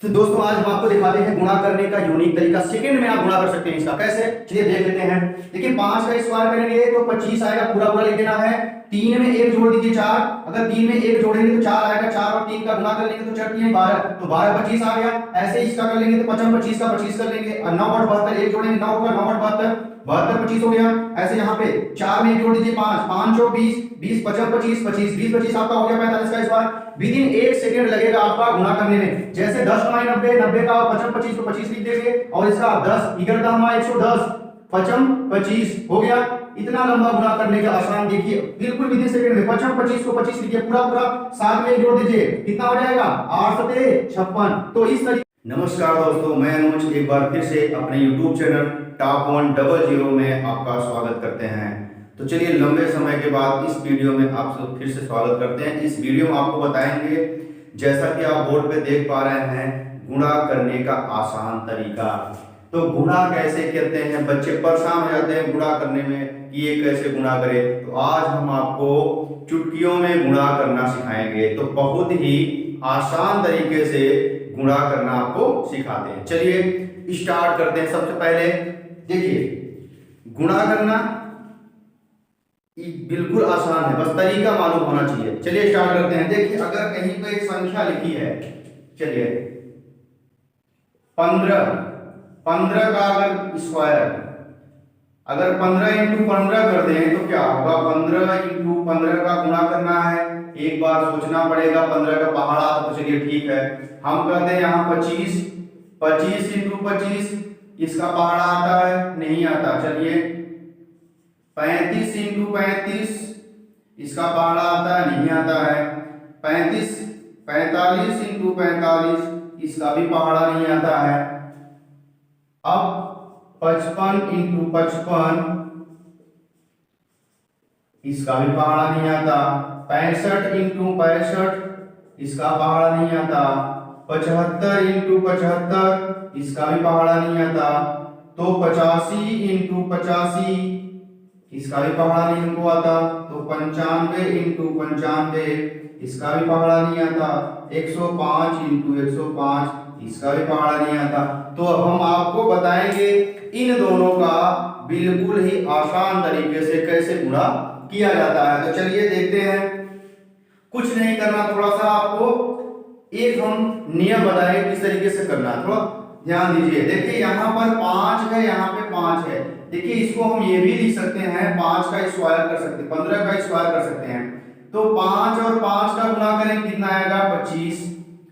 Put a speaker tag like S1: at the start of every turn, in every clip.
S1: तो दोस्तों आज हम आपको दिखाते हैं गुणा करने का यूनिक तरीका। सेकंड में आप गुणा कर सकते हैं इसका। कैसे? चलिए देख लेते हैं। देखिए 5 का स्क्वायर करेंगे तो 25 आएगा, पूरा पूरा लिख देना है। 3 में 1 जोड़ दीजिए 4, अगर 3 में 1 जोड़ेंगे तो 4 आएगा। 4 और 3 का गुणा कर लेंगे तो 4 3 12, तो 12 25 आ गया। ऐसे इसका कर लेंगे तो 55 25 का 25 कर लेंगे और 9 और 72 1 जोड़ेंगे 9 का 9 और 72 72 25 हो गया। ऐसे यहाँ पे 4 में 1 जोड़ दीजिए 5 5 और 20 20 55 25 25 20 25 आपका हो गया 45 का स्क्वायर। विद इन 1 सेकंड लगेगा आपका गुणा करने में। जैसे 10 9 90 90 का 55 25 को 25 लिख देंगे और इसका 10 11 110 55 25 हो गया। इतना लंबा गुणा करने का आसान देखिए बिल्कुल विद इन सेकंड में 55 25 को 25 लिखिए, पूरा पूरा साथ में जोड़ दीजिए, कितना हो जाएगा 8 7 56। तो इस तरीके। नमस्कार दोस्तों, मैं अनुज एक बार फिर से अपने YouTube चैनल टॉप 100 में आपका स्वागत करते हैं। तो चलिए लंबे समय के बाद इस वीडियो में आप सब फिर से स्वागत करते हैं। इस वीडियो में आपको बताएंगे, जैसा कि आप बोर्ड पे देख पा रहे हैं, गुणा करने का आसान तरीका। तो गुणा कैसे करते हैं, बच्चे परेशान हो जाते हैं गुणा करने में कि ये कैसे गुणा करें। तो आज हम आपको चुटकियों में गुणा करना सिखाएंगे। तो बहुत ही आसान तरीके से गुणा करना आपको सिखाते हैं। चलिए स्टार्ट करते हैं। सबसे पहले देखिए गुणा करना बिल्कुल आसान है, बस तरीका मालूम होना चाहिए। चलिए स्टार्ट करते हैं। देखिए अगर कहीं पे एक संख्या लिखी है, चलिए 15 का अगर स्क्वायर, अगर 15 इंटू 15 कर दें तो क्या होगा? 15 इंटू 15 का गुणा करना है, एक बार सोचना पड़ेगा। 15 का पहाड़ा, तो चलिए ठीक है, हम कहते हैं यहाँ 25 25 इंटू 25, इसका पहाड़ा आता है? नहीं आता। चलिए 35 इंटू 35, इसका पहाड़ा आता है? नहीं आता है। 45 इंटू 45, इसका भी पहाड़ा नहीं आता है। अब 55 इंटू 55, इसका भी पहाड़ा नहीं आता। 65 इंटू 65, इसका पहाड़ा नहीं आता। 75 इंटू 75, इसका भी पहाड़ा नहीं आता। तो 85 इंटू 85, इसका भी पहाड़ा नहीं हमको आता। तो 95 इंटू 95, इसका भी पहाड़ा नहीं आता। 105 इंटू 105, इसका भी पहाड़ा नहीं आता। तो अब हम आपको बताएंगे इन दोनों का बिल्कुल ही आसान तरीके से कैसे गुणा किया जाता है। तो चलिए देखते हैं। कुछ नहीं करना, थोड़ा सा आपको एक हम नियम बताएंगे किस तरीके से करना है, थोड़ा ध्यान दीजिए। देखिए यहाँ पर 5 है, यहाँ पे 5 है। देखिए इसको हम ये भी लिख सकते हैं, 5 का स्क्वायर कर सकते हैं, 15 का स्क्वायर कर सकते हैं। तो 5 और 5 का गुणा करेंगे कितना आएगा? 25।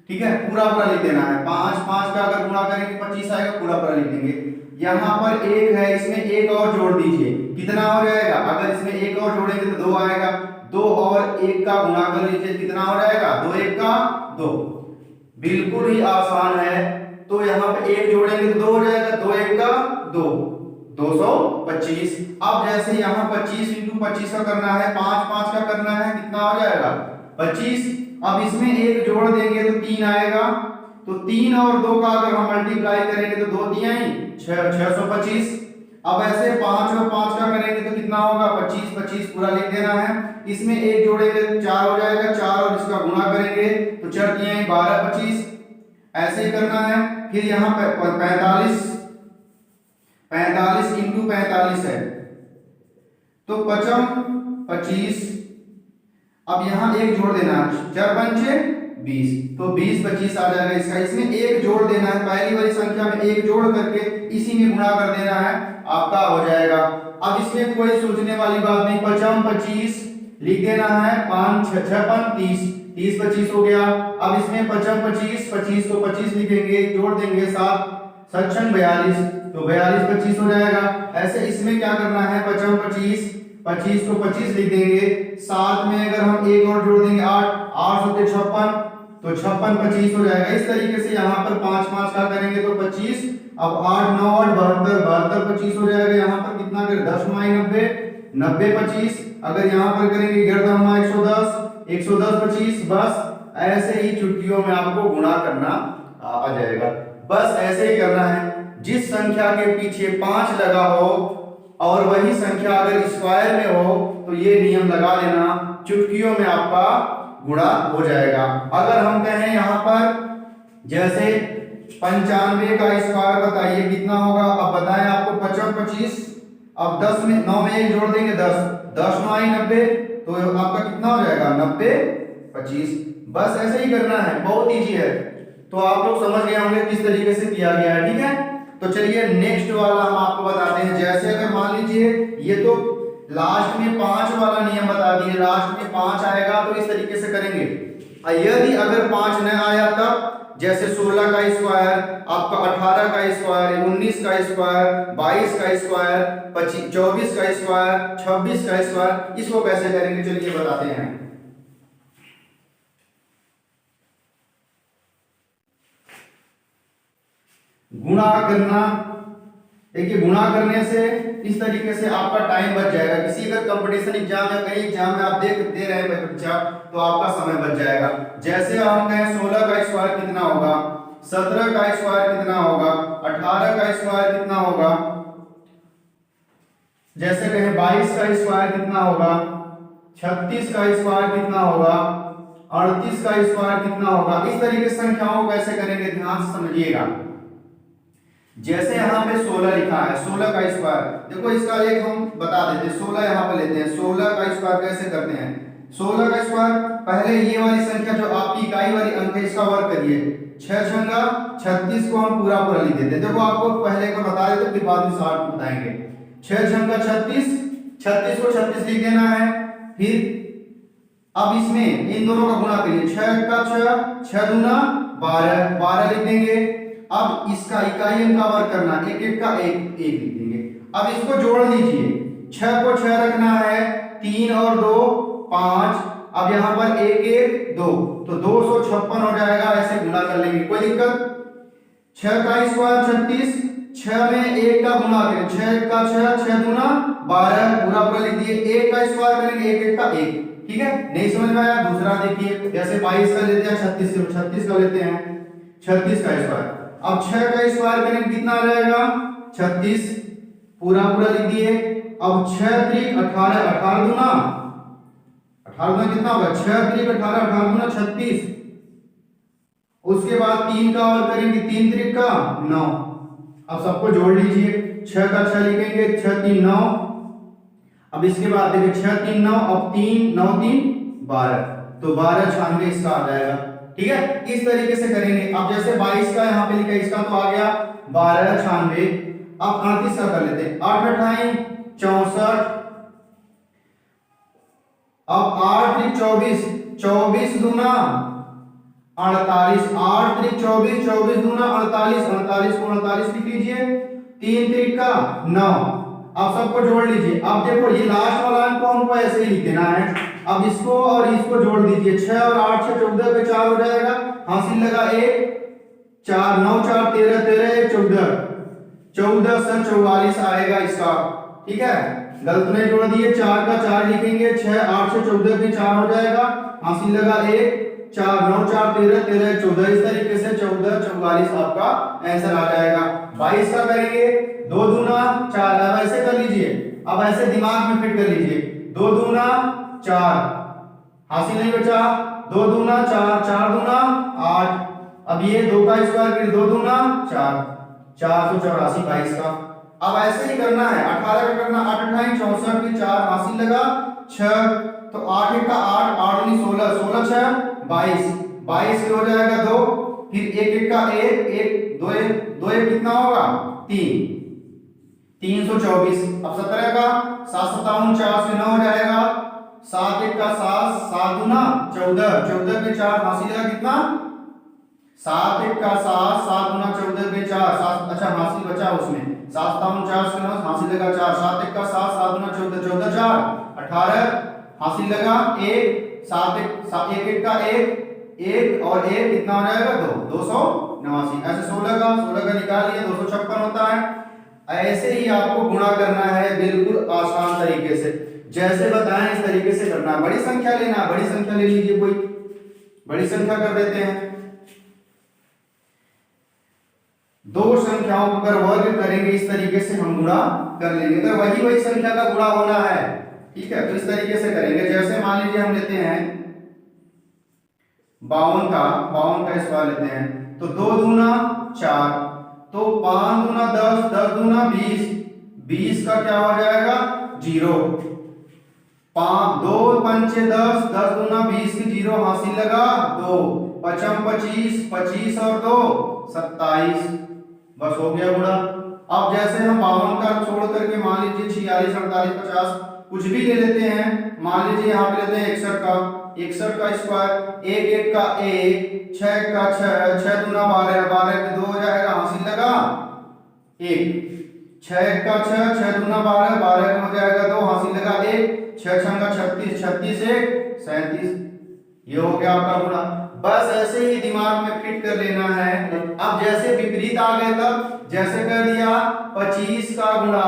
S1: ठीक है, पूरा पूरा लिख देना है। 5 5 का अगर गुणा करेंगे 25 आएगा, पूरा पूरा लिख देंगे। यहाँ पर 1 है, इसमें 1 और जोड़ दीजिए, कितना हो जाएगा? अगर इसमें 1 और जोड़ेंगे तो 2 आएगा। 2 और 1 का गुणा कर लीजिए, कितना हो जाएगा? 2 1 का 2। बिल्कुल ही आसान है। तो यहाँ पे 1 जोड़ेंगे तो 2 हो जाएगा। 2 1 का 2, 225। अब जैसे यहाँ 25 इंटू 25 का करना है, 5 5 का करना है, कितना हो जाएगा? 25। अब इसमें 1 जोड़ देंगे तो 3 आएगा। तो 3 और 2 का अगर हम मल्टीप्लाई करेंगे तो 2 3 625। अब ऐसे 5 और 5 का करेंगे तो कितना होगा? 25 25 पूरा लिख देना है। इसमें 1 जोड़ेंगे तो 4 हो जाएगा। 4 और इसका गुणा करेंगे तो 4 3 12 25, ऐसे ही करना है। फिर यहाँ पे 45 इंटू 45 है, तो 55 25। अब यहाँ 1 जोड़ देना है, 4 5 20, तो 20 25 आ जाएगा इसका। इसमें 1 जोड़ देना है, पहली वाली संख्या में 1 जोड़ करके इसी में गुणा कर देना है, आपका हो जाएगा। अब इसमें कोई सोचने वाली बात नहीं, 55 25 लिख देना है। 5 6 5 30 30 25 हो गया। अब इसमें 55 25 25 को 25 लिखेंगे, जोड़ देंगे 7 7 42, तो 42 25 हो जाएगा। ऐसे इसमें क्या करना है? 55 25 25 को 25 लिख देंगे, साथ में अगर हम 1 और जोड़ देंगे 8 8 7 56, तो 56 25 हो जाएगा। इस तरीके से यहाँ पर 5 5 का करेंगे तो 25। अब 8 9 8 72 72 25 हो जाएगा। यहाँ पर कितना करें? 10 90 90 25। अगर यहाँ पर करेंगे 11 110 110 25। बस ऐसे ही चुटकियों में आपको गुणा करना आ जाएगा। बस ऐसे ही करना है। जिस संख्या के पीछे 5 लगा हो और वही संख्या अगर स्क्वायर में हो तो ये नियम लगा लेना, चुटकियों में आपका गुणा हो जाएगा। अगर हम कहें यहाँ पर जैसे 95 का स्क्वायर बताइए कितना होगा। अब बताएं आपको 55 25, अब 10 में 9 में 1 जोड़ देंगे 10, 10 9 आई 90, तो आपका कितना हो जाएगा 90 25। बस ऐसे ही करना है, बहुत इजी है। तो आप लोग समझ गए होंगे किस तरीके से किया गया है, ठीक है। तो चलिए नेक्स्ट वाला हम आपको बताते हैं। जैसे अगर मान लीजिए ये तो लास्ट में 5 वाला नियम बता दिए, लास्ट में 5 आएगा तो इस तरीके से करेंगे। यदि अगर 5 न आया तब जैसे 16 का स्क्वायर, आपका 18 का स्क्वायर, 19 का स्क्वायर, 22 का स्क्वायर, 24 का स्क्वायर, 26 का स्क्वायर, इसको कैसे करेंगे चलिए बताते हैं। गुणा करना, देखिए गुणा करने से इस तरीके से आपका टाइम बच जाएगा। किसी अगर कंपटीशन एग्जाम या कहीं एग्जाम में आप दे रहे हैं बच्चा, तो आपका समय बच जाएगा। जैसे हम कहें 16 का स्क्वायर कितना होगा, 17 का स्क्वायर कितना होगा, 18 का स्क्वायर कितना होगा, जैसे कहें 22 का स्क्वायर कितना होगा, 36 का स्क्वायर कितना होगा, 38 का स्क्वायर कितना होगा। इस तरीके से संख्याओं को कैसे करेंगे ध्यान से समझिएगा। जैसे यहाँ पे 16 लिखा है, 16 का स्क्वायर, देखो इसका एक हम बता देते हैं। 16 यहाँ पे लेते हैं, 16 का स्क्वायर कैसे करते हैं। 16 का स्क्वायर, पहले ये वाली संख्या जो आपकी इकाई वाली अंक है इसका वर्ग करिए, 6 छंगा 36 को हम पूरा पूरा लिख देते हैं। देखो आपको पहले को बता देते फिर बाद में 60 बताएंगे। 6 छंगा 36, 36 को 36 लिख देना है। फिर अब इसमें इन दोनों का गुणा करिए, 6 का 6, 6 दूना 12, 12 लिख देंगे। अब इसका इकाई अंक का वर्ग करना, एक एक का एक एक लिख देंगे। अब इसको जोड़ लीजिए, 6 को 6 रखना है, 3 और 2 5, अब यहाँ पर 1 1 2, तो 256 हो जाएगा। ऐसे गुणा कर लेंगे, कोई दिक्कत। 6 का स्क्वायर 36, 6 में 1 का गुणा करें, 6 का 6, 6 दूना 12, पूरा पूरा लिख दिए। 1 का स्क्वायर करेंगे, 1 1 का 1, ठीक है। नहीं समझ में आया, दूसरा देखिए, जैसे 22 का लेते हैं, 36 का लेते हैं, 36 का स्क्वायर। अब 6 का स्क्वायर करेंगे कितना आ जाएगा 36, पूरा पूरा लिख दिए। अब 6 त्रिक 18, 18 दूना 18 कितना होगा, 6 त्रिक 18, 18 दूना 36। उसके बाद 3 का और करेंगे, 3 त्रिक का 9। अब सबको जोड़ लीजिए, 6 का 6 लिखेंगे, 6 3 9। अब इसके बाद देखिए 6 3 9, अब 3 9 3 12, तो 12 96 इसका आ जाएगा, ठीक है। इस तरीके से करेंगे। अब जैसे 22 का यहाँ पे लिखा है, इसका तो आ गया 12 96। अब 38 का कर लेते हैं, 8 28 64, अब 8 3 24, 24 दूना 48, 8 3 24, 24 दूना 48, 48 को 48 लिख लीजिए, 3 3 का 9। अब सबको जोड़ लीजिए। अब देखो ये लास्ट वाला अंक को हमको ऐसे ही लिख देना है। अब इसको और इसको जोड़ दीजिए, 6 और 8 6 14 पे 4 हो जाएगा, हासिल लगा 1 4 9 4 13 13 1 14, 14 से 44 आएगा इसका, ठीक है। गलत नहीं जोड़ दिए, 4 का 4 लिखेंगे, 6 8 से 14 पे 4 हो जाएगा, हासिल लगा 1 4 9 4 13 13 1 14। इस तरीके से 14 44 आपका आंसर आ जाएगा। 22 का करेंगे, 2 दूना 4, अब ऐसे कर लीजिए, अब ऐसे दिमाग में फिट कर लीजिए, 2 दूना 4, हासिल नहीं बचा, 2 दूना 4, 4 दूना 8। अब ये 2 का स्क्वायर फिर 2 दूना 4, 484 22 का। अब ऐसे ही करना है, 18 का करना, 8 28 64 फिर 4 हासिल लगा 6, तो 8 1 का 8 8 नहीं 16, 16 6 22, 22 हो जाएगा 2, फिर 1 1 का 1 1 2 1 2 1 कितना होगा 3 324। अब 17 का 7 57 4 से 9 हो जाएगा, 7 1 का 7 7 दूना 14, 14 पे 4 हासिल लगा कितना 7 1 का 7 7 दूना 14 पे 4 7, अच्छा हासिल बचा उसमें 7 57 4 से 9 हासिल लगा 4, 7 1 का 7 7 दूना 14 14 4 18, हासिल लगा 1 7 1 1 का 1 1 और 1 कितना हो जाएगा 2 289। ऐसे 16 का निकाल लिया 256 होता है। ऐसे ही आपको गुणा करना है बिल्कुल आसान तरीके से, जैसे बताएं इस तरीके से करना है। बड़ी संख्या लेना, बड़ी संख्या ले लीजिए, कोई बड़ी संख्या कर देते हैं। दो संख्याओं को अगर वर्ग करेंगे इस तरीके से हम गुणा कर लेंगे, तो वही संख्या का गुणा होना है, ठीक है। तो इस तरीके से करेंगे। जैसे मान लीजिए हम लेते हैं 52 का स्क्वायर लेते हैं, तो 2 दूना 4, तो 5 दूना 10, 10 दूना 20, 20 का क्या हो जाएगा 0, 5 2 पंचे 10, 10 दूना 20 की 0 हासिल लगा 2, पचम 25, 25 और 2 27, बस हो गया गुणा। अब जैसे हम 52 का छोड़ करके मान लीजिए 46, 48, 50 कुछ भी ले लेते हैं, मान लीजिए यहाँ पे लेते हैं 61 का स्क्वायर, 1 1 का 1, 6 का 6, 6 दूना 12, 12 के 2 हो जाएगा हासिल लगा 1, 6 का 6, 6 दूना 12, 12 का हो जाएगा 2 हासिल लगा 1, 6 6 का 36, 36 1 37, ये हो गया आपका गुणा। बस ऐसे ही दिमाग में फिट कर लेना है। अब जैसे विपरीत आ गए तब जैसे कर दिया 25 का गुणा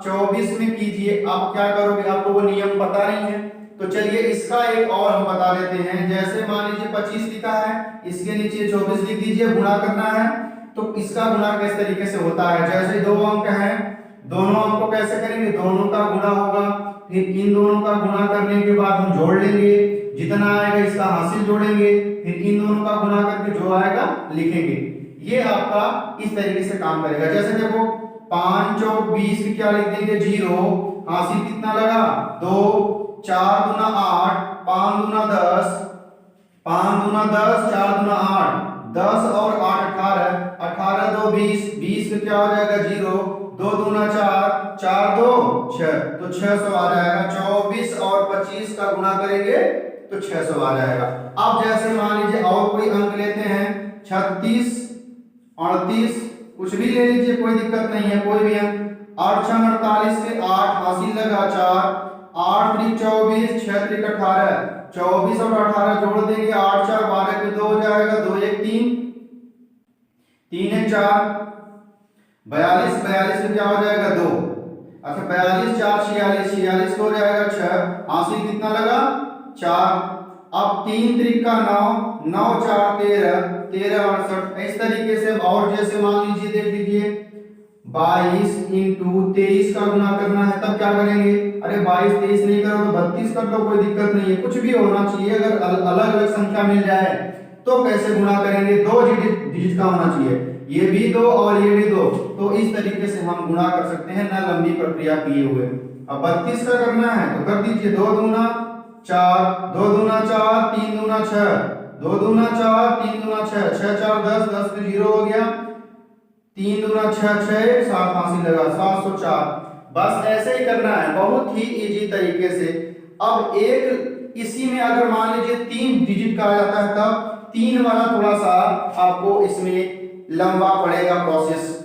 S1: 24 में कीजिए, अब क्या करोगे, आपको वो नियम पता नहीं है तो चलिए इसका एक और हम बता देते हैं। जैसे मान लीजिए 25 लिखा है, इसके नीचे 24 लिख दीजिए, गुणा करना है तो इसका गुणा किस तरीके से होता है, जैसे दो अंक हैं, दोनों अंक को कैसे करेंगे, दोनों का गुणा होगा, फिर इन दोनों का गुणा करने के बाद हम जोड़ लेंगे, जितना आएगा इसका हासिल जोड़ेंगे, फिर इन दोनों का गुणा करके जो आएगा लिखेंगे। ये आपका इस तरीके से काम करेगा। जैसे देखो 5 चौक 20 की क्या लिख देंगे 0, हासिल कितना लगा 2, 4 दूना 8, 5 दूना 10, 5 दूना 10, 4 दूना 8, 10 और 8 18, 18 2 20, 20 का क्या हो जाएगा 0, 2 दूना 4, 4 2 6, तो 600 आ जाएगा। 24 और 25 का गुणा करेंगे तो 600 आ जाएगा। अब जैसे मान लीजिए और कोई अंक लेते हैं 36, 38 कुछ भी ले लीजिए, कोई दिक्कत नहीं है, कोई भी अंक, 8 6 48 के 8 हासिल लगा 4, 8 3 24, 6 3 18, 24 और 18 जोड़ देंगे, 8 4 12 के 2 हो जाएगा, 2 1 3, 3 1 4, 42, 42 में क्या हो जाएगा 2, अच्छा 42 4 46, 46 को हो जाएगा 6, हासिल कितना लगा 4, अब 3 3 का 9, 9 4 13, 13 68, इस तरीके से। और जैसे मान लीजिए देख लीजिए 22 इंटू 23 का गुणा करना है, तब क्या करेंगे, अरे 22 23 नहीं करो तो 32 कर लो, कोई दिक्कत नहीं है, कुछ भी होना चाहिए। अगर अलग अलग संख्या मिल जाए तो कैसे गुणा करेंगे, 2 डिजिट का होना चाहिए, ये भी 2 और ये भी 2, तो इस तरीके से हम गुणा कर सकते हैं ना लंबी प्रक्रिया किए हुए। अब 32 का करना है तो कर दीजिए, 2 दूना 4, 2 दूना 4, 3 दूना 6, 2 दूना 4, 3 दूना 6, 6 4 10, 10 पे 0 हो गया, 3 दूना 6 6 7 हासिल लगा 704। बस ऐसे ही करना है, बहुत ही इजी तरीके से। अब एक इसी में अगर मान लीजिए 3 डिजिट का आ जाता है तब 3 वाला थोड़ा सा आपको इसमें लंबा पड़ेगा प्रोसेस।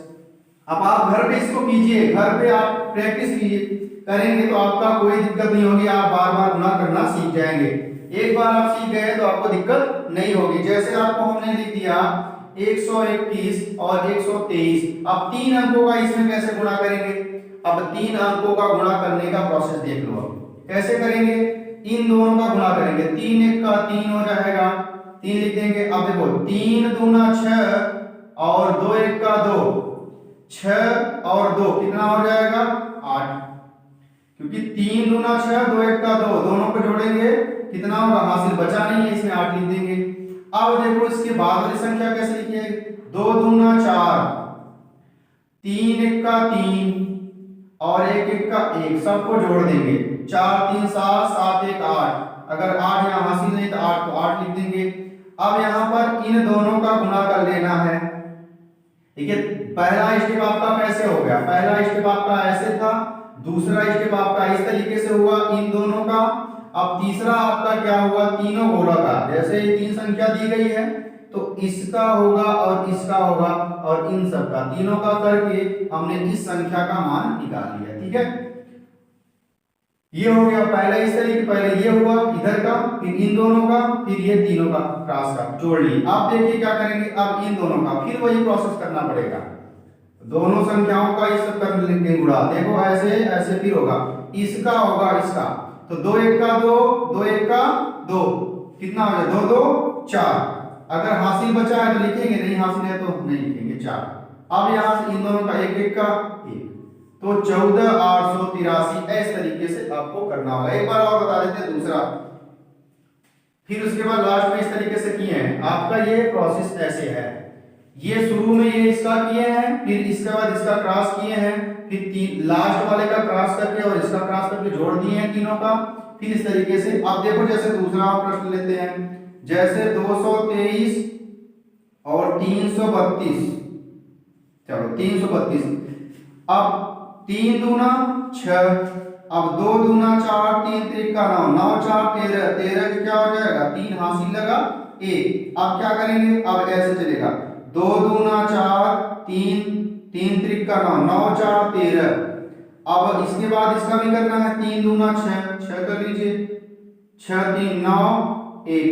S1: अब आप घर पे इसको कीजिए, घर पे आप प्रैक्टिस कीजिए, करेंगे तो आपका कोई दिक्कत नहीं होगी, आप बार बार गुणा करना सीख जाएंगे। एक बार आप सीख गए तो आपको दिक्कत नहीं होगी। जैसे आपको हमने लिख दिया 121 और 123, अब 3 अंकों का इसमें कैसे गुणा करेंगे, अब 3 अंकों का गुणा करने का प्रोसेस देख लो। अब कैसे करेंगे, इन दोनों का गुणा करेंगे, 3 1 का 3 हो जाएगा, 3 लिख देंगे। अब देखो 3 दूना 6 और 2 1 का 2, 6 और 2 कितना हो जाएगा 8, क्योंकि 3 दूना 6 2 1 का 2, दोनों को जोड़ेंगे कितना होगा, हासिल बचा नहीं है, इसमें 8 लिख देंगे। अब देखो इसके बाद वाली संख्या कैसे लिखिए, 2 दूना 4, 3 1 का 3 और 1 1 का 1, सबको जोड़ देंगे, 4 3 7 7 1 8, अगर 8 यहाँ हासिल नहीं तो 8 तो 8 लिख देंगे। अब यहाँ पर इन दोनों का गुणा कर लेना है। देखिए पहला स्टेप आपका कैसे हो गया, पहला स्टेप आपका ऐसे था, दूसरा स्टेप आपका इस तरीके से हुआ इन दोनों का। अब तीसरा आपका क्या हुआ, तीनों गोला का, जैसे ये 3 संख्या दी गई है तो इसका होगा और इसका होगा और इन सब का तीनों का करके हमने इस संख्या का मान निकाल लिया। ठीक है, ये हो गया पहले इस तरीके, पहले ये हुआ इधर का, फिर इन दोनों का, फिर ये तीनों का क्रॉस का जोड़ लिए। आप देखिए क्या करेंगे, अब इन दोनों का फिर वही प्रोसेस करना पड़ेगा, दोनों संख्याओं का इस सब कर लेंगे गुणा। देखो ऐसे ऐसे फिर होगा, इसका होगा इसका, तो 2 1 का 2, 2 1 का 2, कितना हो जाए 2 2 4, अगर हासिल बचा है तो लिखेंगे, नहीं हासिल है तो नहीं लिखेंगे 4। अब यहां से इन दोनों का 1 1 का 1, तो 14 883 इस तरीके से आपको करना होगा। एक बार और बता देते हैं दूसरा, फिर उसके बाद लास्ट में इस तरीके से किए हैं। आपका ये प्रोसेस ऐसे है, ये शुरू में ये इसका किए हैं, फिर इसके बाद इसका क्रॉस किए हैं, फिर लास्ट वाले का क्रॉस करके और इसका क्रॉस करके जोड़ दिए हैं तीनों का। फिर इस तरीके से अब देखो, जैसे दूसरा प्रश्न लेते हैं, जैसे 223 और 332, चलो 332, अब 3 दूना 6, अब 2 दूना 4, 3 त्रिका 9, 9 4 13, 13 का क्या हो जाएगा, 3 हासिल लगा 1। अब क्या करेंगे, अब ऐसे चलेगा, 2 दूना 4, 3, 3 त्रिका 9, 9 4 13। अब इसके बाद इसका भी करना है, 3 दूना 6, 6 कर लीजिए, 6 3 9 1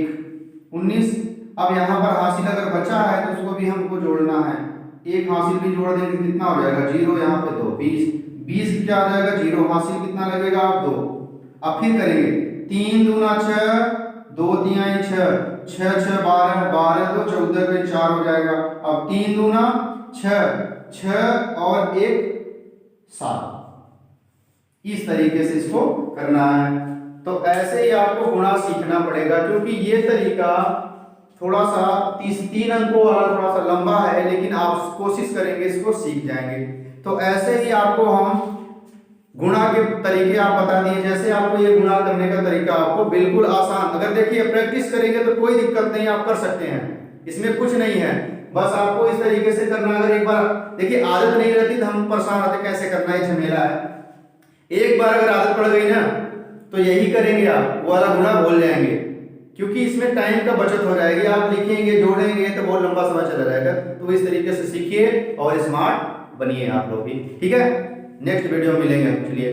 S1: 19। अब यहाँ पर हासिल अगर बचा है तो उसको भी हमको जोड़ना है, एक हासिल भी जोड़ देंगे, कितना हो जाएगा 0, यहाँ पे 2 20, 20 क्या आ जाएगा 0, हासिल कितना लगेगा आप 2। अब फिर करेंगे, 3 दूना 6, 2 तिहाई 6, 6 6 12, 12 2 14 पे 4 हो जाएगा। अब 3 दूना 6, 6 और 1 7, इस तरीके से इसको करना है। तो ऐसे ही आपको गुणा सीखना पड़ेगा, क्योंकि ये तरीका थोड़ा सा 3 अंकों वाला थोड़ा सा लंबा है, लेकिन आप कोशिश करेंगे इसको सीख जाएंगे। तो ऐसे ही आपको हम गुणा के तरीके आप बता दिए, जैसे आपको ये गुणा करने का तरीका आपको बिल्कुल आसान, अगर देखिए प्रैक्टिस करेंगे तो कोई दिक्कत नहीं, आप कर सकते हैं, इसमें कुछ नहीं है, बस आपको इस तरीके से करना। अगर एक बार देखिए आदत नहीं रहती तो हम परेशान होते कैसे करना है, झमेला है। एक बार अगर आदत पड़ गई ना तो यही करेंगे, आप वो वाला गुणा भूल जाएंगे, क्योंकि इसमें टाइम का बचत हो जाएगी। आप लिखेंगे जोड़ेंगे तो बहुत लंबा समय चला जाएगा। तो इस तरीके से सीखिए और स्मार्ट बनिए आप लोग भी, ठीक है। नेक्स्ट वीडियो में मिलेंगे, चलिए।